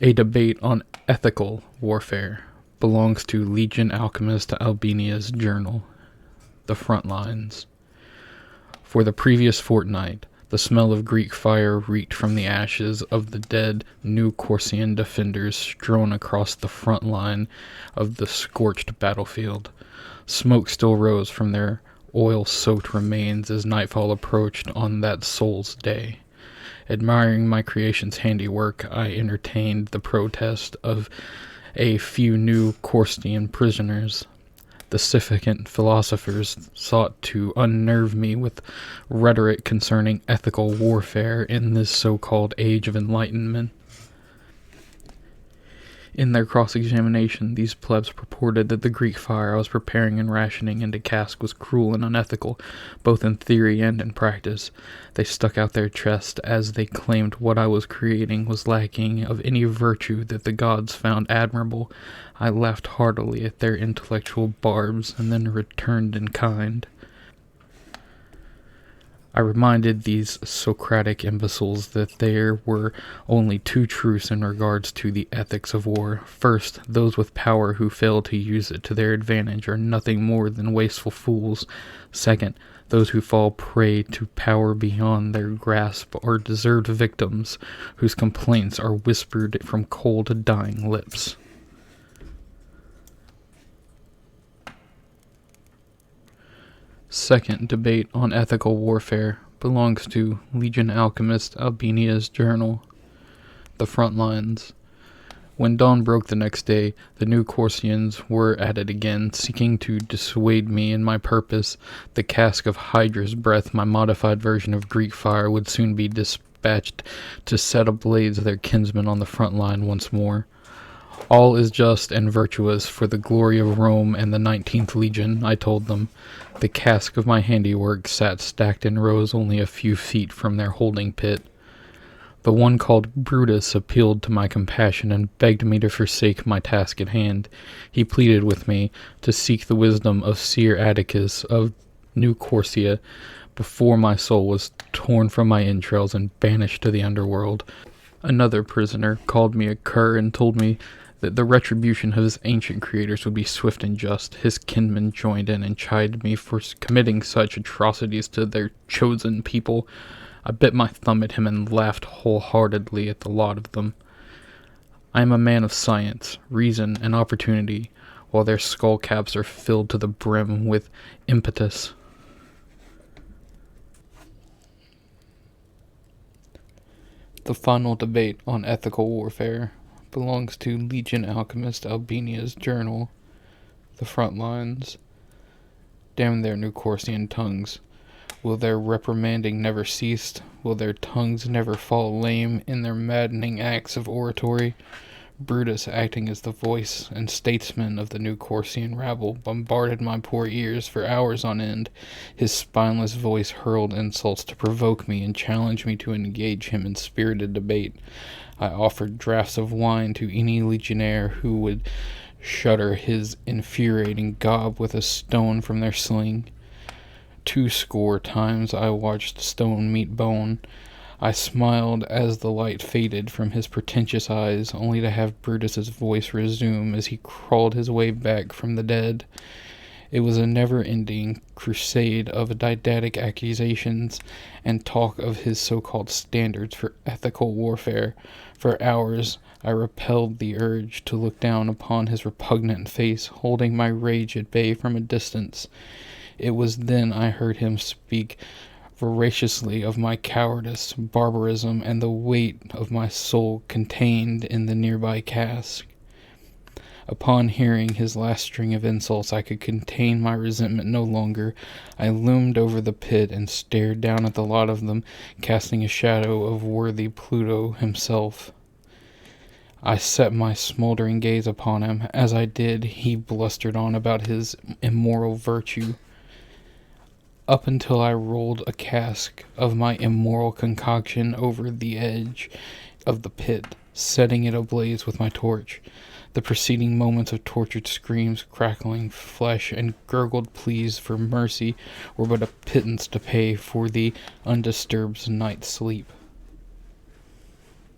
A debate on ethical warfare belongs to Legion Alchemist Albina's journal, The Front Lines. For the previous fortnight, the smell of Greek fire reeked from the ashes of the dead New Corsian defenders strewn across the front line of the scorched battlefield. Smoke still rose from their oil-soaked remains as nightfall approached on that Souls Day. Admiring my creation's handiwork, I entertained the protest of a few New Corsian prisoners. The significant philosophers sought to unnerve me with rhetoric concerning ethical warfare in this so-called Age of Enlightenment. In their cross-examination, these plebs purported that the Greek fire I was preparing and rationing into cask was cruel and unethical, both in theory and in practice. They stuck out their chest as they claimed what I was creating was lacking of any virtue that the gods found admirable. I laughed heartily at their intellectual barbs and then returned in kind. I reminded these Socratic imbeciles that there were only two truths in regards to the ethics of war. First, those with power who fail to use it to their advantage are nothing more than wasteful fools. Second, those who fall prey to power beyond their grasp are deserved victims whose complaints are whispered from cold, dying lips. Second debate on ethical warfare belongs to Legion Alchemist Albina's journal, The Front Lines. When dawn broke the next day, the New Corsians were at it again, seeking to dissuade me in my purpose. The cask of Hydra's breath, my modified version of Greek fire, would soon be dispatched to set ablaze their kinsmen on the front line once more. All is just and virtuous for the glory of Rome and the 19th Legion, I told them. The cask of my handiwork sat stacked in rows only a few feet from their holding pit. The one called Brutus appealed to my compassion and begged me to forsake my task at hand. He pleaded with me to seek the wisdom of Seer Atticus of New Corsia before my soul was torn from my entrails and banished to the underworld. Another prisoner called me a cur and told me that the retribution of his ancient creators would be swift and just. His kinsmen joined in and chided me for committing such atrocities to their chosen people. I bit my thumb at him and laughed wholeheartedly at the lot of them. I am a man of science, reason, and opportunity, while their skull caps are filled to the brim with impetus. The final debate on ethical warfare belongs to Legion Alchemist Albina's journal, The Front Lines. Damn their New Corsian tongues. Will their reprimanding never cease? Will their tongues never fall lame in their maddening acts of oratory? Brutus, acting as the voice and statesman of the New Corsian rabble, bombarded my poor ears for hours on end. His spineless voice hurled insults to provoke me and challenge me to engage him in spirited debate. I offered draughts of wine to any legionnaire who would shudder his infuriating gob with a stone from their sling. 20 times I watched stone meet bone. I smiled as the light faded from his pretentious eyes, only to have Brutus's voice resume as he crawled his way back from the dead. It was a never-ending crusade of didactic accusations and talk of his so-called standards for ethical warfare. For hours I repelled the urge to look down upon his repugnant face, holding my rage at bay from a distance. It was then I heard him speak voraciously of my cowardice, barbarism, and the weight of my soul contained in the nearby cask. Upon hearing his last string of insults, I could contain my resentment no longer. I loomed over the pit and stared down at the lot of them, casting a shadow of worthy Pluto himself. I set my smoldering gaze upon him. As I did, he blustered on about his immoral virtue, up until I rolled a cask of my immoral concoction over the edge of the pit, setting it ablaze with my torch. The preceding moments of tortured screams, crackling flesh, and gurgled pleas for mercy were but a pittance to pay for the undisturbed night's sleep.